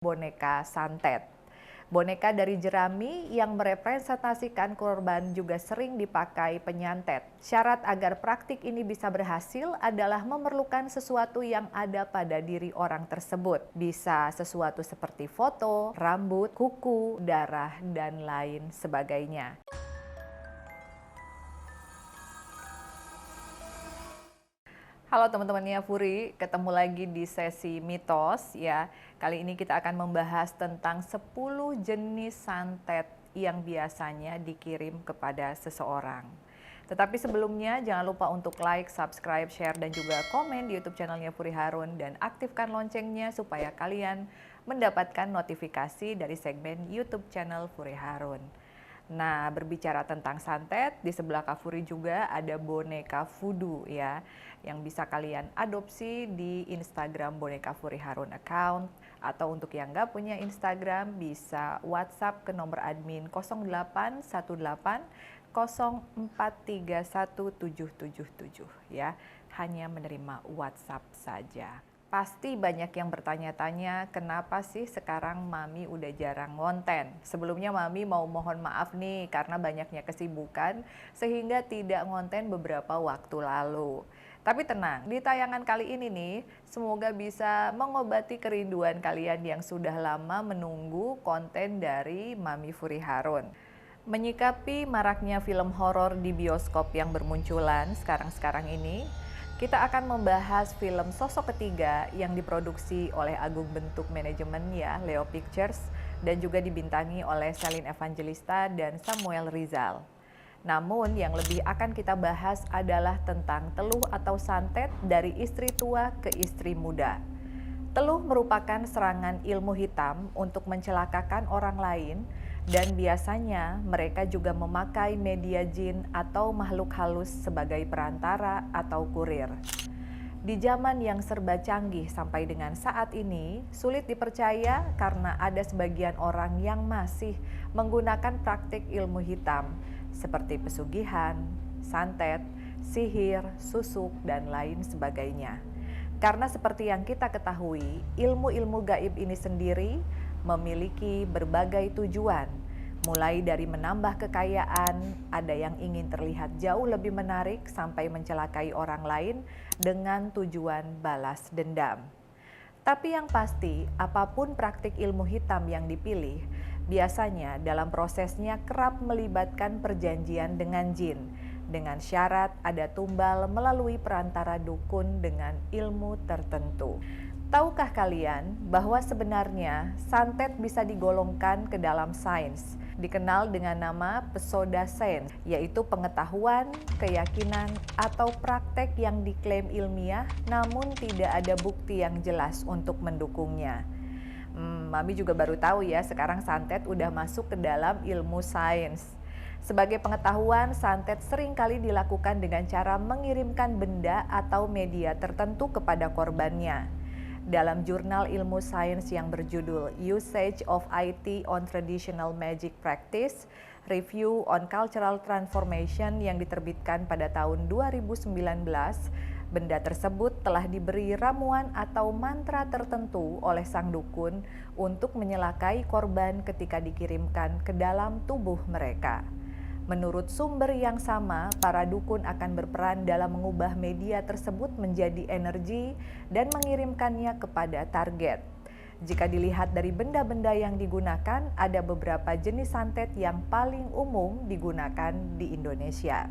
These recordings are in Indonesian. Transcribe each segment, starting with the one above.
boneka santet. Boneka dari jerami yang merepresentasikan korban juga sering dipakai penyantet. Syarat agar praktik ini bisa berhasil adalah memerlukan sesuatu yang ada pada diri orang tersebut. Bisa sesuatu seperti foto, rambut, kuku, darah, dan lain sebagainya. Halo teman-temannya Furi, ketemu lagi di sesi mitos ya. Kali ini kita akan membahas tentang 10 jenis santet yang biasanya dikirim kepada seseorang. Tetapi sebelumnya jangan lupa untuk like, subscribe, share, dan juga komen di YouTube channelnya Furi Harun dan aktifkan loncengnya supaya kalian mendapatkan notifikasi dari segmen YouTube channel Furi Harun. Nah, berbicara tentang santet, di sebelah Kak Furi juga ada boneka voodoo ya, yang bisa kalian adopsi di Instagram Boneka Furi Harun account, atau untuk yang nggak punya Instagram bisa WhatsApp ke nomor admin 0818 04317777 ya, hanya menerima WhatsApp saja. Pasti banyak yang bertanya-tanya, kenapa sih sekarang Mami udah jarang ngonten? Sebelumnya Mami mau mohon maaf nih karena banyaknya kesibukan sehingga tidak ngonten beberapa waktu lalu. Tapi tenang, di tayangan kali ini nih, semoga bisa mengobati kerinduan kalian yang sudah lama menunggu konten dari Mami Furi Harun. Menyikapi maraknya film horor di bioskop yang bermunculan sekarang-sekarang ini, kita akan membahas film Sosok Ketiga yang diproduksi oleh Agung Bentuk Manajemen ya, Leo Pictures, dan juga dibintangi oleh Celine Evangelista dan Samuel Rizal. Namun yang lebih akan kita bahas adalah tentang teluh atau santet dari istri tua ke istri muda. Teluh merupakan serangan ilmu hitam untuk mencelakakan orang lain, dan biasanya mereka juga memakai media jin atau makhluk halus sebagai perantara atau kurir. Di zaman yang serba canggih sampai dengan saat ini, sulit dipercaya karena ada sebagian orang yang masih menggunakan praktik ilmu hitam seperti pesugihan, santet, sihir, susuk, dan lain sebagainya. Karena seperti yang kita ketahui, ilmu-ilmu gaib ini sendiri memiliki berbagai tujuan, mulai dari menambah kekayaan, ada yang ingin terlihat jauh lebih menarik sampai mencelakai orang lain dengan tujuan balas dendam. Tapi yang pasti, apapun praktik ilmu hitam yang dipilih, biasanya dalam prosesnya kerap melibatkan perjanjian dengan jin, dengan syarat ada tumbal melalui perantara dukun dengan ilmu tertentu. Tahukah kalian bahwa sebenarnya santet bisa digolongkan ke dalam sains, dikenal dengan nama pseudoscience, yaitu pengetahuan, keyakinan, atau praktek yang diklaim ilmiah namun tidak ada bukti yang jelas untuk mendukungnya. Mami juga baru tahu ya, sekarang santet udah masuk ke dalam ilmu sains. Sebagai pengetahuan, santet seringkali dilakukan dengan cara mengirimkan benda atau media tertentu kepada korbannya. Dalam jurnal ilmu sains yang berjudul Usage of IT on Traditional Magic Practice, Review on Cultural Transformation yang diterbitkan pada tahun 2019, benda tersebut telah diberi ramuan atau mantra tertentu oleh sang dukun untuk menyelakai korban ketika dikirimkan ke dalam tubuh mereka. Menurut sumber yang sama, para dukun akan berperan dalam mengubah media tersebut menjadi energi dan mengirimkannya kepada target. Jika dilihat dari benda-benda yang digunakan, ada beberapa jenis santet yang paling umum digunakan di Indonesia.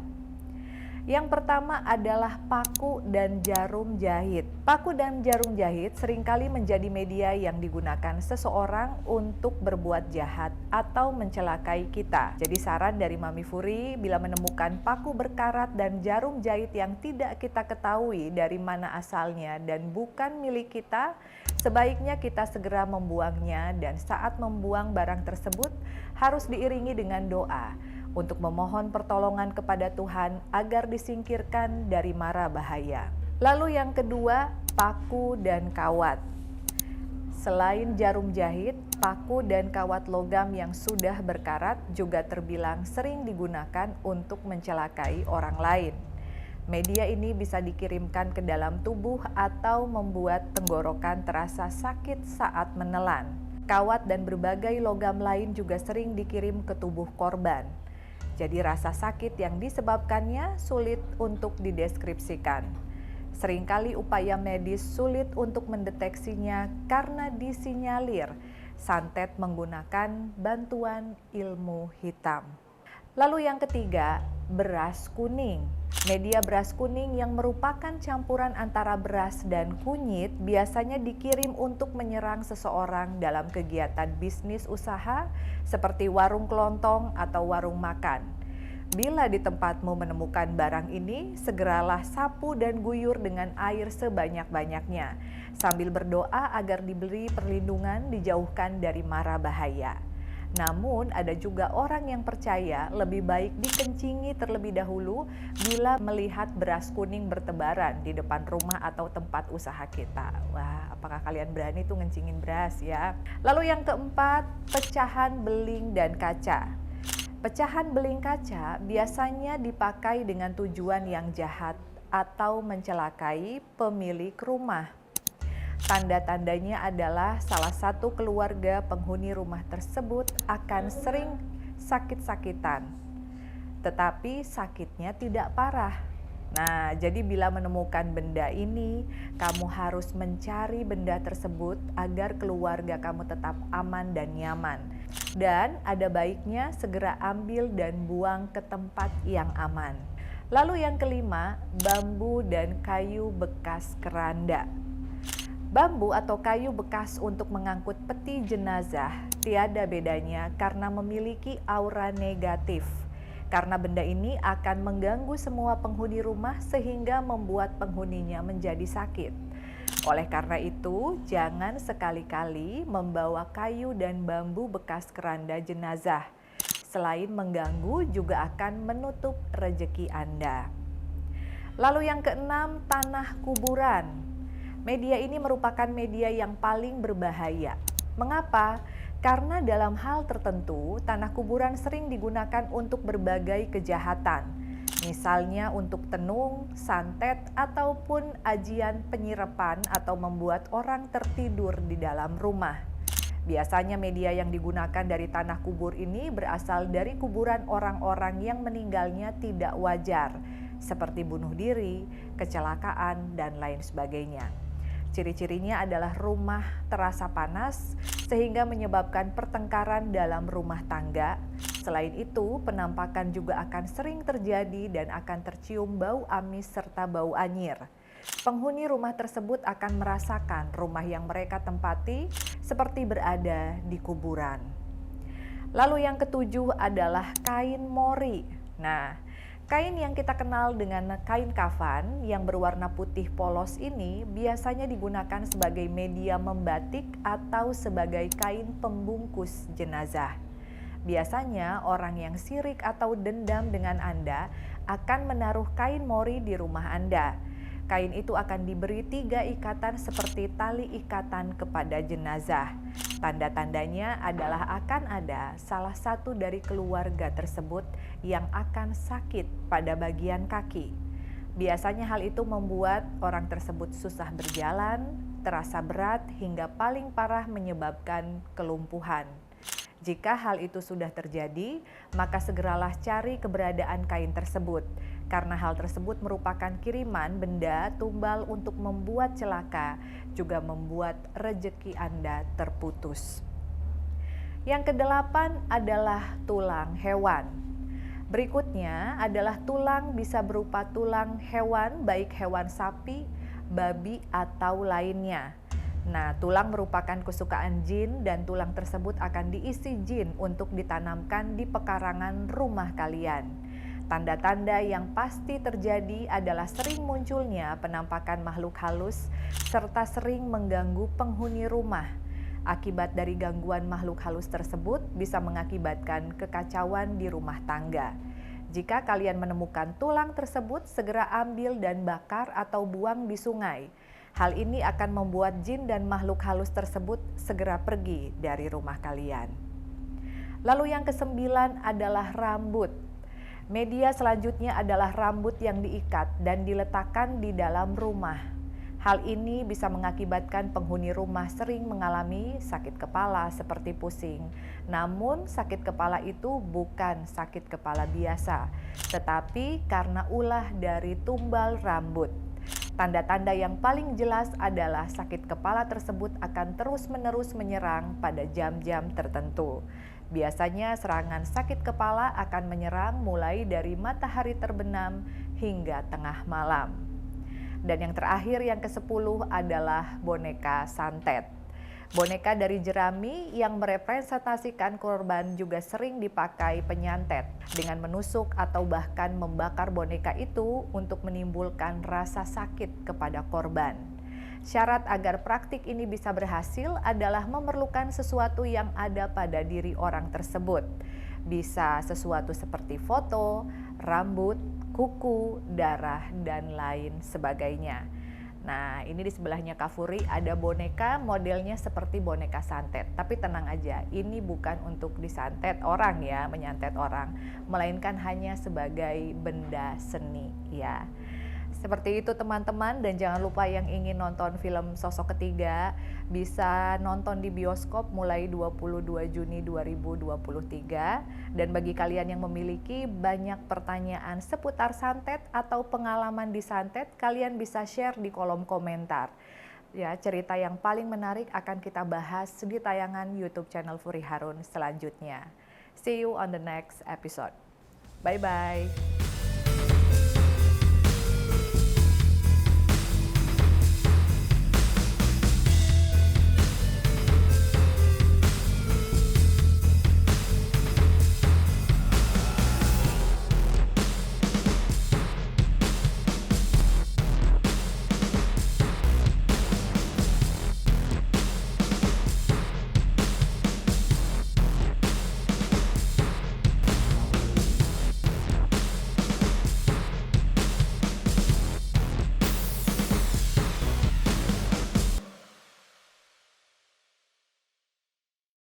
Yang pertama adalah paku dan jarum jahit. Paku dan jarum jahit seringkali menjadi media yang digunakan seseorang untuk berbuat jahat atau mencelakai kita. Jadi saran dari Mami Furi, bila menemukan paku berkarat dan jarum jahit yang tidak kita ketahui dari mana asalnya dan bukan milik kita, sebaiknya kita segera membuangnya, dan saat membuang barang tersebut harus diiringi dengan doa untuk memohon pertolongan kepada Tuhan agar disingkirkan dari mara bahaya. Lalu yang kedua, paku dan kawat. Selain jarum jahit, paku dan kawat logam yang sudah berkarat juga terbilang sering digunakan untuk mencelakai orang lain. Media ini bisa dikirimkan ke dalam tubuh atau membuat tenggorokan terasa sakit saat menelan. Kawat dan berbagai logam lain juga sering dikirim ke tubuh korban. Jadi rasa sakit yang disebabkannya sulit untuk dideskripsikan. Seringkali upaya medis sulit untuk mendeteksinya karena disinyalir santet menggunakan bantuan ilmu hitam. Lalu yang ketiga, beras kuning. Media beras kuning yang merupakan campuran antara beras dan kunyit biasanya dikirim untuk menyerang seseorang dalam kegiatan bisnis usaha seperti warung kelontong atau warung makan. Bila di tempatmu menemukan barang ini, segeralah sapu dan guyur dengan air sebanyak-banyaknya, sambil berdoa agar diberi perlindungan dijauhkan dari mara bahaya. Namun ada juga orang yang percaya lebih baik dikencingi terlebih dahulu bila melihat beras kuning bertebaran di depan rumah atau tempat usaha kita. Wah, apakah kalian berani tuh ngencingin beras ya? Lalu yang keempat, pecahan beling dan kaca. Pecahan beling kaca biasanya dipakai dengan tujuan yang jahat atau mencelakai pemilik rumah. Tanda-tandanya adalah salah satu keluarga penghuni rumah tersebut akan sering sakit-sakitan, tetapi sakitnya tidak parah. Nah, jadi bila menemukan benda ini, kamu harus mencari benda tersebut agar keluarga kamu tetap aman dan nyaman. Dan ada baiknya segera ambil dan buang ke tempat yang aman. Lalu yang kelima, bambu dan kayu bekas keranda. Bambu atau kayu bekas untuk mengangkut peti jenazah tiada bedanya karena memiliki aura negatif. Karena benda ini akan mengganggu semua penghuni rumah sehingga membuat penghuninya menjadi sakit. Oleh karena itu, jangan sekali-kali membawa kayu dan bambu bekas keranda jenazah. Selain mengganggu, juga akan menutup rezeki Anda. Lalu yang keenam, tanah kuburan. Media ini merupakan media yang paling berbahaya. Mengapa? Karena dalam hal tertentu, tanah kuburan sering digunakan untuk berbagai kejahatan. Misalnya untuk tenung, santet, ataupun ajian penyirapan atau membuat orang tertidur di dalam rumah. Biasanya media yang digunakan dari tanah kubur ini berasal dari kuburan orang-orang yang meninggalnya tidak wajar, seperti bunuh diri, kecelakaan, dan lain sebagainya. Ciri-cirinya adalah rumah terasa panas sehingga menyebabkan pertengkaran dalam rumah tangga. Selain itu, penampakan juga akan sering terjadi dan akan tercium bau amis serta bau anyir. Penghuni rumah tersebut akan merasakan rumah yang mereka tempati seperti berada di kuburan. Lalu yang ketujuh adalah kain mori. Nah, kain yang kita kenal dengan kain kafan yang berwarna putih polos ini biasanya digunakan sebagai media membatik atau sebagai kain pembungkus jenazah. Biasanya orang yang sirik atau dendam dengan Anda akan menaruh kain mori di rumah Anda. Kain itu akan diberi 3 ikatan seperti tali ikatan kepada jenazah. Tanda-tandanya adalah akan ada salah satu dari keluarga tersebut yang akan sakit pada bagian kaki. Biasanya hal itu membuat orang tersebut susah berjalan, terasa berat hingga paling parah menyebabkan kelumpuhan. Jika hal itu sudah terjadi, maka segeralah cari keberadaan kain tersebut. Karena hal tersebut merupakan kiriman benda tumbal untuk membuat celaka, juga membuat rezeki Anda terputus. Yang kedelapan adalah tulang hewan. Berikutnya adalah tulang bisa berupa tulang hewan, baik hewan sapi, babi, atau lainnya. Nah, tulang merupakan kesukaan jin dan tulang tersebut akan diisi jin untuk ditanamkan di pekarangan rumah kalian. Tanda-tanda yang pasti terjadi adalah sering munculnya penampakan makhluk halus serta sering mengganggu penghuni rumah. Akibat dari gangguan makhluk halus tersebut bisa mengakibatkan kekacauan di rumah tangga. Jika kalian menemukan tulang tersebut, segera ambil dan bakar atau buang di sungai. Hal ini akan membuat jin dan makhluk halus tersebut segera pergi dari rumah kalian. Lalu yang kesembilan adalah rambut. Media selanjutnya adalah rambut yang diikat dan diletakkan di dalam rumah. Hal ini bisa mengakibatkan penghuni rumah sering mengalami sakit kepala seperti pusing. Namun, sakit kepala itu bukan sakit kepala biasa, tetapi karena ulah dari tumbal rambut. Tanda-tanda yang paling jelas adalah sakit kepala tersebut akan terus-menerus menyerang pada jam-jam tertentu. Biasanya serangan sakit kepala akan menyerang mulai dari matahari terbenam hingga tengah malam. Dan yang terakhir, yang ke-10 adalah boneka santet. Boneka dari jerami yang merepresentasikan korban juga sering dipakai penyantet dengan menusuk atau bahkan membakar boneka itu untuk menimbulkan rasa sakit kepada korban. Syarat agar praktik ini bisa berhasil adalah memerlukan sesuatu yang ada pada diri orang tersebut. Bisa sesuatu seperti foto, rambut, kuku, darah, dan lain sebagainya. Nah, ini di sebelahnya Kak Furi ada boneka modelnya seperti boneka santet. Tapi tenang aja, ini bukan untuk disantet orang ya, menyantet orang, melainkan hanya sebagai benda seni ya. Seperti itu teman-teman, dan jangan lupa yang ingin nonton film Sosok Ketiga bisa nonton di bioskop mulai 22 Juni 2023. Dan bagi kalian yang memiliki banyak pertanyaan seputar santet atau pengalaman di santet, kalian bisa share di kolom komentar. Ya, cerita yang paling menarik akan kita bahas di tayangan YouTube channel Furi Harun selanjutnya. See you on the next episode. Bye-bye.